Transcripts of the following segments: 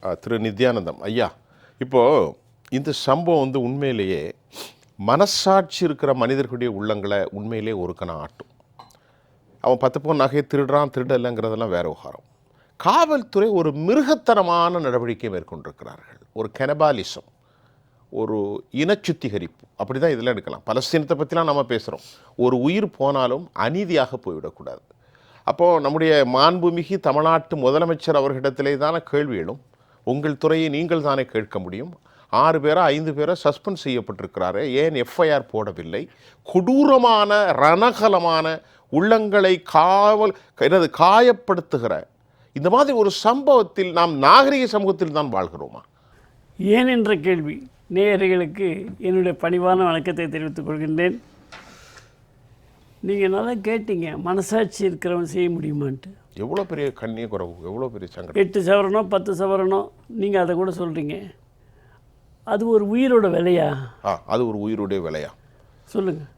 திரு நித்யானந்தம் ஐயா, இப்போது இந்த சம்பவம் உண்மையிலேயே மனசாட்சி இருக்கிற மனிதர்களுடைய உள்ளங்களை உண்மையிலே ஒரு கணம் ஆட்டும். அவன் 10 பவுன் நகையை திருடுறான் திருடலைங்கிறதெல்லாம் வேற விவகாரம். காவல்துறை ஒரு மிருகத்தனமான நடவடிக்கை மேற்கொண்டிருக்கிறார்கள். ஒரு கெனபாலிசம், ஒரு இனச்சுத்திகரிப்பு, அப்படி தான் இதெல்லாம் எடுக்கலாம். பலஸ்தீனத்தை பற்றிலாம் நம்ம பேசுகிறோம். ஒரு உயிர் போனாலும் அநீதியாக போய்விடக்கூடாது. அப்போது நம்முடைய மாண்புமிகு தமிழ்நாட்டு முதலமைச்சர் அவர்களிடத்திலே தானே கேள்வி எழும். உங்கள் துறையை நீங்கள் தானே கேட்க முடியும். 6 பேரோ 5 பேரோ சஸ்பெண்ட் செய்யப்பட்டிருக்கிறாரு, ஏன் எஃப்ஐஆர் போடவில்லை? கொடூரமான ரணகலமான உள்ளங்களை காயப்படுத்துகிற இந்த மாதிரி ஒரு சம்பவத்தில் நாம் நாகரிக சமூகத்தில் தான் வாழ்கிறோமா? ஏன் என்ற கேள்வி நேயர்களுக்கு என்னுடைய பணிவான வணக்கத்தை தெரிவித்துக் கொள்கின்றேன். நீங்கள் நல்லா கேட்டீங்க, மனசாட்சி இருக்கிறவன் செய்ய முடியுமான்ட்டு. எவ்வளோ பெரிய கண்ணிய குறவு, எவ்வளோ பெரிய சங்கடம். 8 சவரனோ 10 சவரனோ நீங்கள் அதை கூட சொல்கிறீங்க. அது ஒரு உயிரோட விலையா? அது ஒரு உயிருடைய விலையா? சொல்லுங்கள்.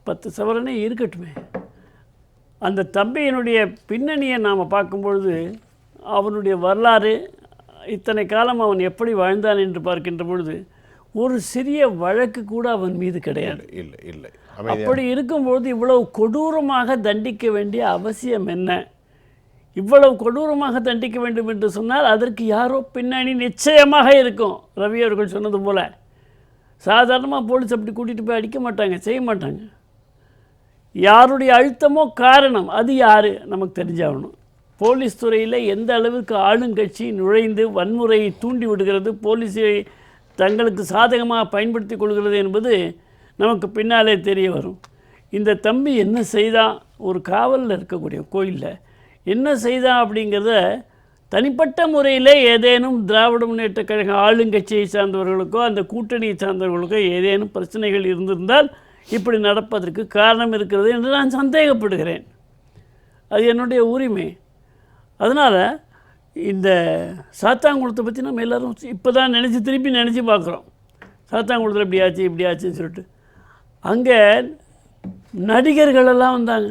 10 சவரனே இருக்கட்டுமே. அந்த தம்பியினுடைய பின்னணியை நாம் பார்க்கும்பொழுது, அவனுடைய வரலாறு, இத்தனை காலம் அவன் எப்படி வாழ்ந்தான் என்று பார்க்கின்ற பொழுது ஒரு சிறிய வழக்கு கூட அவன் மீது கிடையாது. இல்லை இல்லை. அப்படி இருக்கும்போது இவ்வளவு கொடூரமாக தண்டிக்க வேண்டிய அவசியம் என்ன? இவ்வளவு கொடூரமாக தண்டிக்க வேண்டும் என்று சொன்னால் அதற்கு யாரோ பின்னணி நிச்சயமாக இருக்கும். ரவி அவர்கள் சொன்னது போல் சாதாரணமாக போலீஸ் அப்படி கூட்டிகிட்டு போய் அடிக்க மாட்டாங்க, செய்ய மாட்டாங்க. யாருடைய அழுத்தமோ காரணம், அது யார் நமக்கு தெரிஞ்சாகணும். போலீஸ் துறையில் எந்த அளவுக்கு ஆளுங்கட்சி நுழைந்து வன்முறையை தூண்டி விடுகிறது, போலீஸை தங்களுக்கு சாதகமாக பயன்படுத்தி கொள்கிறது என்பது நமக்கு பின்னாலே தெரிய வரும். இந்த தம்பி என்ன செய்தான், ஒரு காவலில் இருக்கக்கூடிய கோயிலில் என்ன செய்தான் அப்படிங்கிறத தனிப்பட்ட முறையில் ஏதேனும் திராவிட முன்னேற்ற கழக ஆளுங்கட்சியை சார்ந்தவர்களுக்கோ அந்த கூட்டணியை சார்ந்தவர்களுக்கோ ஏதேனும் பிரச்சனைகள் இருந்திருந்தால் இப்படி நடப்பதற்கு காரணம் இருக்கிறது என்று நான் சந்தேகப்படுகிறேன். அது என்னுடைய உரிமை. அதனால் இந்த சாத்தாங்குளத்தை பற்றி நம்ம எல்லோரும் இப்போ தான் திருப்பி நினச்சி பார்க்குறோம். சாத்தாங்குளத்தில் இப்படி ஆச்சுன்னு சொல்லிட்டு அங்கே நடிகர்களெல்லாம் வந்தாங்க.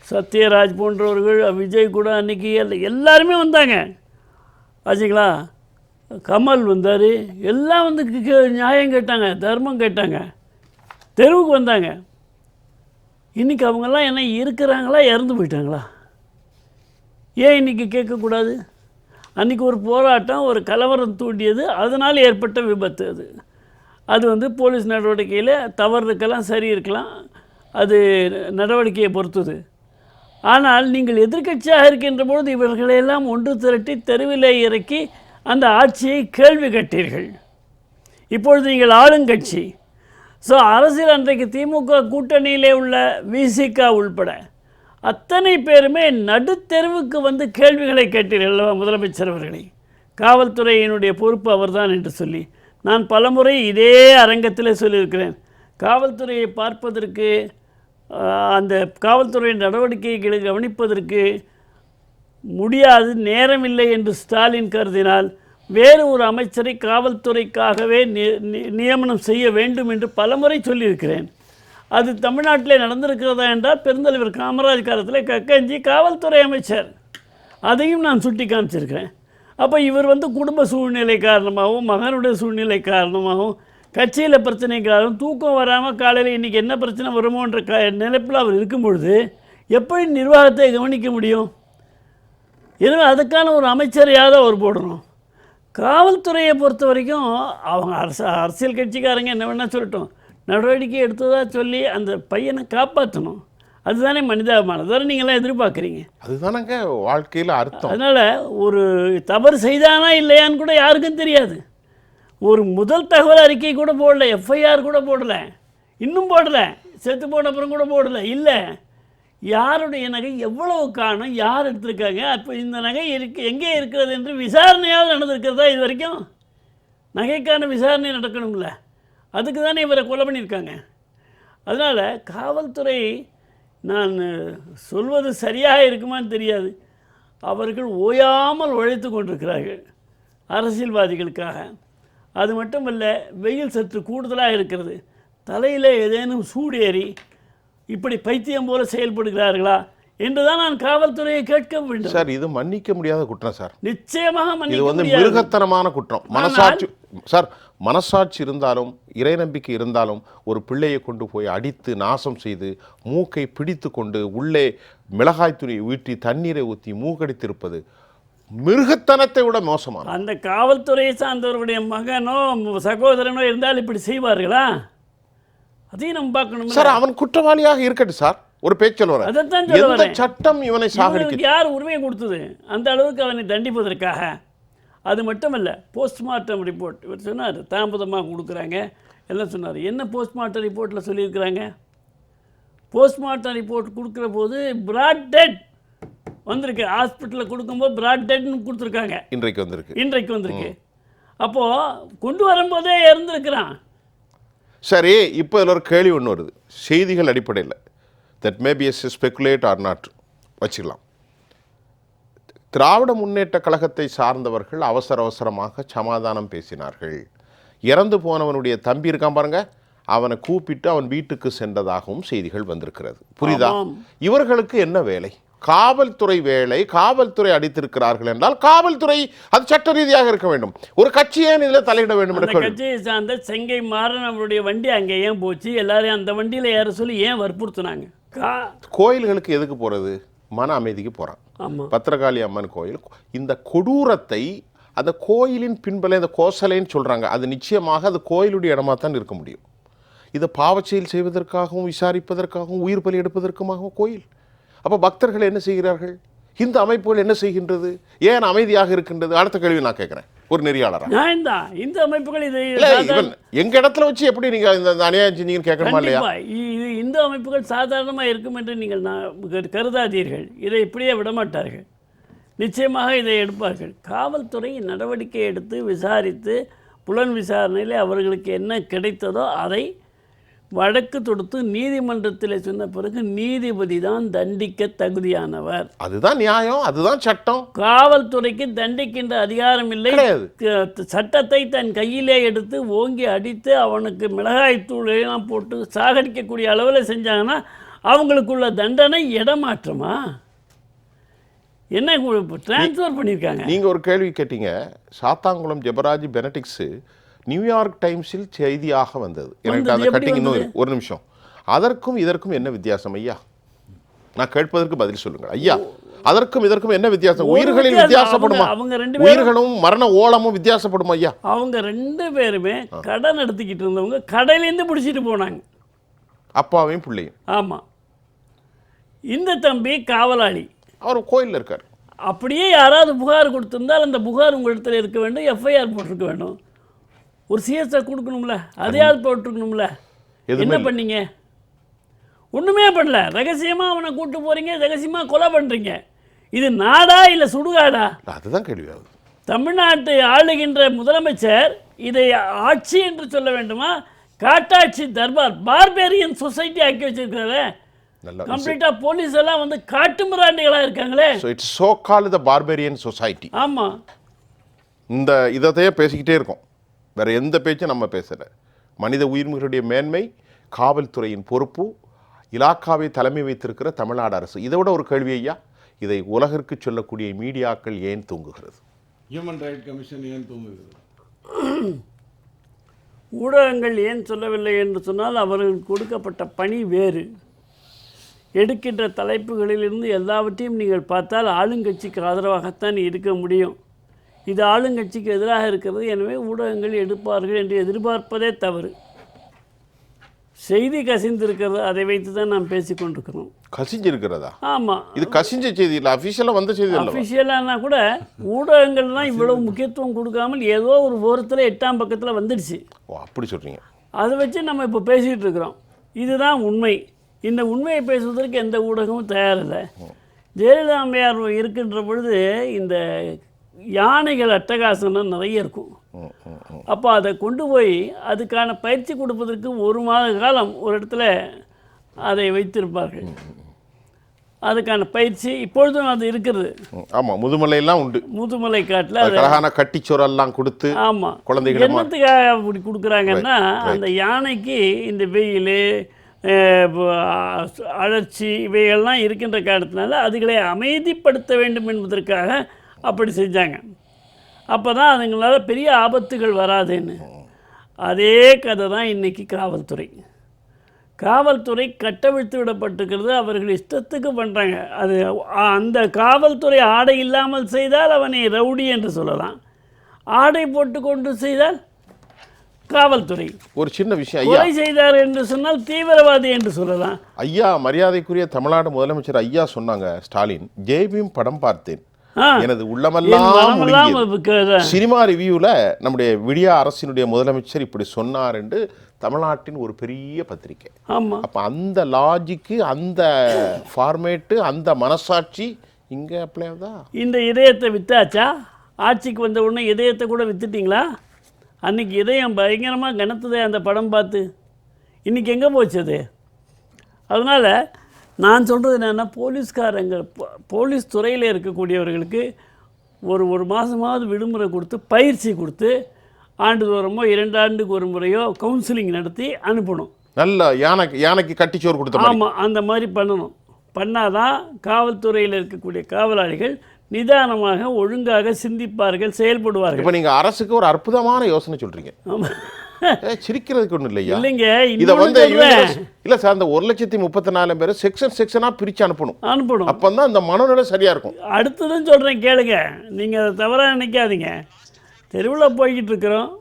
சத்யராஜ் போன்றவர்கள், விஜய் கூட அன்றைக்கி எல்லாருமே வந்தாங்க. ஆச்சுங்களா? கமல் வந்தார். எல்லாம் வந்து நியாயம் கேட்டாங்க, தர்மம் கேட்டாங்க, தெருவுக்கு வந்தாங்க. இன்றைக்கி அவங்கெல்லாம் என்ன இருக்கிறாங்களா, இறந்து போயிட்டாங்களா? ஏன் இன்றைக்கி கேட்கக்கூடாது? அன்றைக்கி ஒரு போராட்டம், ஒரு கலவரம் தூண்டியது, அதனால் ஏற்பட்ட விபத்து. அது போலீஸ் நடவடிக்கையில் தவறு இருக்கலாம், சரி இருக்கலாம், அது நடவடிக்கையை பொறுத்தது. ஆனால் நீங்கள் எதிர்க்கட்சியாக இருக்கின்ற பொழுது இவர்களையெல்லாம் ஒன்று திரட்டி தெருவிலே இறக்கி அந்த ஆட்சியை கேள்வி கேட்டீர்கள். இப்பொழுது நீங்கள் ஆளுங்கட்சி. ஸோ அரசியல் அன்றைக்கு திமுக கூட்டணியிலே உள்ள விசிக உள்பட அத்தனை பேருமே நடுத்தெருவுக்கு கேள்விகளை கேட்டீர்கள் முதலமைச்சர் அவர்களை. காவல்துறையினுடைய பொறுப்பு அவர்தான் என்று சொல்லி நான் பலமுறை இதே அரங்கத்தில் சொல்லியிருக்கிறேன். காவல்துறையை பார்ப்பதற்கு, அந்த காவல்துறையின் நடவடிக்கைகளை கவனிப்பதற்கு முடியாது, நேரமில்லை என்று ஸ்டாலின் கருதினால் வேறு ஒரு அமைச்சரை காவல்துறைக்காகவே நியமனம் செய்ய வேண்டும் என்று பலமுறை சொல்லியிருக்கிறேன். அது தமிழ்நாட்டிலே நடந்திருக்கிறதா என்றால் பெருந்தலைவர் காமராஜ் காலத்தில் கக்கஞ்சி காவல்துறை அமைச்சர், அதையும் நான் சுட்டி காமிச்சிருக்கிறேன். அப்போ இவர் குடும்ப சூழ்நிலை காரணமாகவும் மகனுடைய சூழ்நிலை காரணமாகவும் கட்சியில் பிரச்சனைக்காகவும் தூக்கம் வராமல் காலையில் இன்றைக்கி என்ன பிரச்சனை வருமோன்ற நினைப்பில் அவர் இருக்கும்பொழுது எப்படி நிர்வாகத்தை கவனிக்க முடியும்? எனவே அதுக்கான ஒரு அமைச்சரையாவது அவர் போடணும். காவல்துறையை பொறுத்த வரைக்கும் அவங்க அரசியல் கட்சிக்காரங்க என்ன வேணால் சொல்லட்டும், நடவடிக்கை எடுத்ததாக சொல்லி அந்த பையனை காப்பாற்றணும். அதுதானே மனிதாபிமானம். அதுதானே நீங்களாம் எதிர்பார்க்குறீங்க. அதுதானங்க வாழ்க்கையில் அர்த்தம். அதனால் ஒரு தவறு செய்தானா இல்லையான்னு கூட யாருக்கும் தெரியாது. ஒரு முதல் தகவல் அறிக்கை கூட போடலை, எஃப்ஐஆர் கூட போடலை, இன்னும் போடலை, செத்து போன அப்புறம் கூட போடலை. இல்லை, யாருடைய நகை எவ்வளவு காணும், யார் எடுத்திருக்காங்க, அப்போ இந்த நகை எங்கே இருக்கிறது என்று விசாரணையாவது நடந்திருக்கிறதா? இது வரைக்கும் நகைக்கான விசாரணை நடக்கணும்ல, அதுக்கு தானே இவரை கொலை பண்ணியிருக்காங்க. அதனால் காவல்துறை, நான் சொல்வது சரியாக இருக்குமான்னு தெரியாது, அவர்கள் ஓயாமல் உழைத்து கொண்டிருக்கிறார்கள் அரசியல்வாதிகளுக்காக. அது மட்டுமல்ல, வெயில் சற்று கூடுதலாக இருக்கிறது, தலையில் ஏதேனும் சூடேறி இப்படி பைத்தியம் போல செயல்படுகிறார்களா என்றுதான் நான் காவல்துறையை கேட்க வேண்டும். சார் இது மன்னிக்க முடியாத குற்றம் சார். நிச்சயமாக இது மன்னிக்க வந்து முடியாது. மிருகத்தனமான குற்றம். மனசாட்சி சார், மனசாட்சி இருந்தாலும் இறை நம்பிக்கை இருந்தாலும் ஒரு பிள்ளையை கொண்டு போய் அடித்து நாசம் செய்து மூக்கை பிடித்து கொண்டு உள்ளே மிளகாய் துணி ஊற்றி தண்ணீரை ஊற்றி மூக்கடித்திருப்பது மிருகத்தனத்தை விட மோசமான. அந்த காவல்துறையை சார்ந்தவருடைய மகனோ சகோதரனோ இருந்தால் இப்படி செய்வார்களா? அதையும் நம்ம பார்க்கணும் சார். அவன் குற்றவாளியாக இருக்கட்டும் சார். ஒரு பேச்சல் வர அதைத்தான் சொல்ல எந்த வரேன். சட்டம் இவனை சாகடிக்க யார் உரிமையை கொடுத்தது அந்த அளவுக்கு அவனை தண்டிப்பதற்காக? அது மட்டுமல்ல, போஸ்ட்மார்ட்டம் ரிப்போர்ட் இவர் சொன்னார் தாமதமாக கொடுக்குறாங்க எல்லாம் சொன்னார். என்ன போஸ்ட்மார்ட்டம் ரிப்போர்ட்டில் சொல்லியிருக்கிறாங்க? போஸ்ட்மார்ட்டம் ரிப்போர்ட் கொடுக்குற போது பிராட் டெட் வந்திருக்கு. ஹாஸ்பிட்டலில் கொடுக்கும்போது பிராட் டெட்னு கொடுத்துருக்காங்க. இன்றைக்கு வந்திருக்கு. அப்போது கொண்டு வரும்போதே இறந்துருக்கிறான். சரி, இப்போ இதில் ஒரு கேள்வி ஒன்று வருது. செய்திகள் அடிப்படையில் that may be as speculate or not வச்சுக்கலாம். திராவிட முன்னேற்ற கழகத்தை சார்ந்தவர்கள் அவசரமாக சமாதானம் பேசினார்கள். இறந்து போனவனுடைய தம்பி இருக்கான் பாருங்க, அவனை கூப்பிட்டு அவன் வீட்டுக்கு சென்றதாகவும் செய்திகள் வந்திருக்கிறது. புரியுதா? இவர்களுக்கு என்ன வேலை? காவல்துறை வேலை. காவல்துறை அடித்திருக்கிறார்கள் என்றால் காவல்துறை அது சட்ட ரீதியாக இருக்க வேண்டும். ஒரு கட்சியே இதில் தலையிட வேண்டும். கட்சியை சார்ந்த செங்கை மாறன் அவருடைய வண்டி அங்கே ஏன் போச்சு? எல்லாரையும் அந்த வண்டியில் ஏற சொல்லி ஏன் வற்புறுத்தினாங்க? கோயில்களுக்கு எதுக்கு போறது? மன அமைதிக்கு போறான். பத்திரகாளி அம்மன் கோயில். இந்த கொடூரத்தை அந்த கோயிலின் பின்பலை அந்த கோசலைன்னு சொல்றாங்க. அது நிச்சயமாக அது கோயிலுடைய இடமா தான் இருக்க முடியும். இதை பாவச்செயல் செய்வதற்காகவும் விசாரிப்பதற்காகவும் உயிர் பலி எடுப்பதற்குமாகவும் கோயில். அப்போ பக்தர்கள் என்ன செய்கிறார்கள்? இந்த அமைப்புகள் என்ன செய்கின்றது? ஏன் அமைதியாக இருக்கின்றது? அடுத்த கேள்வி நான் கேட்குறேன் ஒரு நெறியாளரா. இந்த அமைப்புகள் எங்க இடத்துல வச்சு எப்படி நீங்க இந்த அநியாயம் செஞ்சீங்கன்னு கேட்கணுமா இல்லையா? இந்த அமைப்புகள் சாதாரணமாக இருக்கும் என்று நீங்கள் கருதாதீர்கள். இதை இப்படியே விடமாட்டார்கள். நிச்சயமாக இதை எடுப்பார்கள். காவல்துறை நடவடிக்கை எடுத்து விசாரித்து புலன் விசாரணையில் அவர்களுக்கு என்ன கிடைத்ததோ அதை வழக்கு தொடுத்து நீதிமன்றத்தில் சொன்ன பிறகு நீதிபதி தான் தண்டிக்க தகுதியானவர். அதுதான் நியாயம், அதுதான் சட்டம். காவல்துறைக்கு தண்டிக்கின்ற அதிகாரம் இல்லை. சட்டத்தை தன் கையிலே எடுத்து ஓங்கி அடித்து அவனுக்கு மிளகாய் தூளையெல்லாம் போட்டு சாகடிக்கக்கூடிய அளவில் செஞ்சாங்கன்னா அவங்களுக்குள்ள தண்டனை இடமாற்றமா? என்ன டிரான்ஸ்ஃபர் பண்ணியிருக்காங்க? நீங்கள் ஒரு கேள்வி கேட்டீங்க. சாத்தாங்குளம் ஜெபராஜ் பெனடிக்ஸு நியூயார்க் டைம்ஸில் செய்தியாக வந்தது. எனக்கு அந்த கட்டிங் இன்னும் ஒரு நிமிஷம். அதற்கும் இதற்கும் என்ன வித்தியாசம் ஐயா? நான் கேட்பதற்கு பதில் சொல்லுங்கள் ஐயா. அதற்கும் இதற்கும் என்ன வித்தியாசம்? உயிர்களில் வித்தியாசப்படுமா? உயிர்களும் மரண ஓலமும் வித்தியாசப்படுமா ஐயா? அவங்க ரெண்டு பேருமே கடன் எடுத்துக்கிட்டு இருந்தவங்க கடையிலேருந்து பிடிச்சிட்டு போனாங்க, அப்பாவையும் பிள்ளையும். ஆமாம். இந்த தம்பி காவலாளி, அவர் கோயிலில் இருக்கார். அப்படியே யாராவது புகார் கொடுத்திருந்தால் அந்த புகார் உங்களிடத்தில் இருக்க வேண்டும், எஃப்ஐஆர் போட்டிருக்க வேண்டும், ஒரு சிஎஸ்ஆர் கொடுக்கணும்ல, அதையாவது போட்டிருக்கணும்ல. என்ன பண்ணீங்க? ஒன்றுமே பண்ணல. ரகசியமாக அவனை கூட்டு போகிறீங்க, ரகசியமாக கொலை பண்ணுறீங்க. இது நாடா இல்லை சுடுகாடா? அதுதான் கேள்வியாகுது. தமிழ்நாட்டை ஆளுகின்ற முதலமைச்சர் இதை ஆட்சி என்று சொல்ல வேண்டுமா? காட்டாட்சி தர்பார், பார்பேரியன் சொசைட்டி ஆக்கி வச்சிருக்கிறாரு. கம்ப்ளீட்டா போலீஸ் எல்லாம் வந்து காட்டு மிராண்டிகளா இருக்காங்களே. So it's so called the barbarian society. ஆமா. இந்த இதத்தையே பேசிக்கிட்டே இருக்கோம். வேற எந்த பேச்சும் நம்ம பேசல. மனித உயிர்களுடைய மேன்மை, காவல்துறையின் பொறுப்பு, இலாக்காவை தலைமை வைத்திருக்கிற தமிழ்நாடு அரசு. இதை விட ஒரு கேள்வி ஐயா, இதை உலகிற்கு சொல்லக்கூடிய மீடியாக்கள் ஏன் தூங்குகிறது? ஹியூமன் ரைட் கமிஷன் ஏன் தூங்குகிறது? ஊடகங்கள் ஏன் சொல்லவில்லை என்று சொன்னால் அவர்களுக்கு கொடுக்கப்பட்ட பணி வேறு. எடுக்கின்ற தலைப்புகளிலிருந்து எல்லாவற்றையும் நீங்கள் பார்த்தால் ஆளுங்கட்சிக்கு ஆதரவாகத்தான் இருக்க முடியும். இது ஆளுங்கட்சிக்கு எதிராக இருக்கிறது, எனவே ஊடகங்கள் எடுப்பார்கள் என்று எதிர்பார்ப்பதே தவறு. செய்தி கசிந்திருக்கிறது, அதை வைத்து தான் நாம் பேசிக்கொண்டிருக்கிறோம். கசிஞ்சிருக்கிறதா? ஆமாம். இது கசிஞ்ச செய்தி இல்லை, அஃபிஷியலாக வந்த செய்தி இல்லை. அஃபிஷியலானா கூட ஊடகங்கள்லாம் இவ்வளவு முக்கியத்துவம் கொடுக்காமல் ஏதோ ஒரு ஓரத்தில் 8ஆம் பக்கத்தில் வந்துடுச்சு. ஓ, அப்படி சொல்கிறீங்க. அதை வச்சு நம்ம இப்போ பேசிகிட்டு இருக்கிறோம். இதுதான் உண்மை. இந்த உண்மையை பேசுவதற்கு எந்த ஊடகமும் தயாரில்லை. ஜெயலலிதா அம்மையார் இருக்கின்ற பொழுது இந்த யானைகள் அட்டகாசம்லாம் நிறைய இருக்கும். அப்போ அதை கொண்டு போய் அதுக்கான பயிற்சி கொடுப்பதற்கு 1 மாத காலம் ஒரு இடத்துல அதை வைத்திருப்பார்கள். அதுக்கான பயிற்சி இப்பொழுதும் அது இருக்கிறது. ஆமாம், முதுமலையெல்லாம் உண்டு. முதுமலை காட்டில் அழகான கட்டிச்சோரெல்லாம் கொடுத்து. ஆமாம். குழந்தைகள் என்னத்துக்காக அப்படி கொடுக்குறாங்கன்னா அந்த யானைக்கு இந்த வெயில் அழற்சி இவைகள்லாம் இருக்கின்ற காரணத்தினால அதுகளை அமைதிப்படுத்த வேண்டும் என்பதற்காக அப்படி செஞ்சாங்க. அப்போ தான் அதுங்களால பெரிய ஆபத்துகள் வராதுன்னு. அதே கதை தான் இன்றைக்கி காவல்துறை கட்டவிழ்த்து விடப்பட்டிருக்கிறது. அவர்கள் இஷ்டத்துக்கு பண்ணுறாங்க. அது அந்த காவல்துறை ஆடை இல்லாமல் செய்தால் அவனை ரவுடி என்று சொல்லலாம், ஆடை போட்டு கொண்டு செய்தால் காவல்துறை. ஒரு சின்ன விஷயம் ஐயா, கொலை செய்தார் என்று சொன்னால் தீவிரவாதி என்று சொல்லலாம். ஐயா மரியாதைக்குரிய தமிழ்நாடு முதலமைச்சர் ஐயா சொன்னாங்க, ஸ்டாலின் ஜெய்பீம் படம் பார்த்தேன், எனது உள்ளமெல்லாம் உருகியது. சினிமா ரிவ்யூவில் நம்முடைய விடியா அரசினுடைய முதலமைச்சர் இப்படி சொன்னார் என்று தமிழ்நாட்டின் ஒரு பெரிய பத்திரிகை. ஆமாம். அப்போ அந்த லாஜிக்கு, அந்த ஃபார்மேட்டு, அந்த மனசாட்சி இங்கே அப்ளை ஆகுதா? இந்த இதயத்தை வித்தாச்சா? ஆட்சிக்கு வந்த உடனே இதயத்தை கூட வித்துட்டிங்களா? அன்றைக்கி இதயம் பயங்கரமாக கனத்ததே அந்த படம் பார்த்து. இன்றைக்கி எங்கே போச்சு அது? அதனால் நான் சொல்கிறது என்னென்னா, போலீஸ்காரங்க போலீஸ் துறையில் இருக்கக்கூடியவர்களுக்கு ஒரு மாதமாவது விடுமுறை கொடுத்து, பயிற்சி கொடுத்து, ஆண்டுதோறமோ 2 ஆண்டுக்கு ஒரு முறையோ கவுன்சிலிங் நடத்தி அனுப்பணும். நல்ல யானைக்கு கட்டிச்சோறு கொடுத்த. ஆமாம், அந்த மாதிரி பண்ணணும். பண்ணாதான் காவல்துறையில் இருக்கக்கூடிய காவலாளிகள் நிதானமாக ஒழுங்காக சிந்திப்பார்கள், செயல்படுவார்கள். இப்போ நீங்கள் அரசுக்கு ஒரு அற்புதமான யோசனை சொல்கிறீங்க. ஆமாம், சிரிக்கிறதுக்கு ஒன்றும் இல்லையா? இல்லைங்க, இதை வந்து இல்லை சார், அந்த 1,34,000 பேர் செக்ஷனாக பிரித்து அனுப்பணும். அப்போ தான் அந்த மனநிலை சரியாக இருக்கும். அடுத்ததும் சொல்கிறேன் கேளுங்க, நீங்கள் அதை தவறாக நினைக்காதீங்க. தெருவில் போய்கிட்டு இருக்கிறோம்,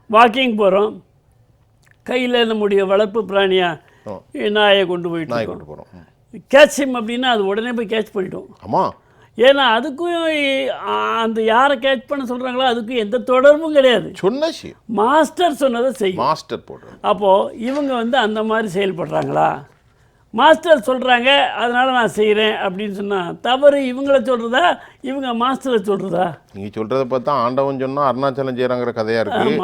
வாக்கிங் போகிறோம், கையில் நம்முடைய வளர்ப்பு பிராணியாக நாயை கொண்டு போயிட்டு போகிறோம். கேட்சிம் அப்படின்னா அது உடனே போய் கேட்ச் பண்ணிட்டோம். ஆமாம், ஏன்னா அதுக்கும் அந்த யாரை கேட்ச் பண்ண சொல்கிறாங்களோ அதுக்கும் எந்த தொடர்பும் கிடையாது. மாஸ்டர் சொன்னதை செய்யும். மாஸ்டர் போடுறோம். அப்போது இவங்க வந்து அந்த மாதிரி செயல்படுறாங்களா? மாஸ்டர் சொல்கிறாங்க அதனால் நான் செய்கிறேன் அப்படின்னு சொன்னால் தவறு இவங்களை சொல்கிறதா, இவங்க மாஸ்டரை சொல்கிறதா? நீங்கள் சொல்கிறத பார்த்தா ஆண்டவன் சொன்னால் அருணாச்சலம் செய்கிறாங்கிற கதையாக இருக்குது.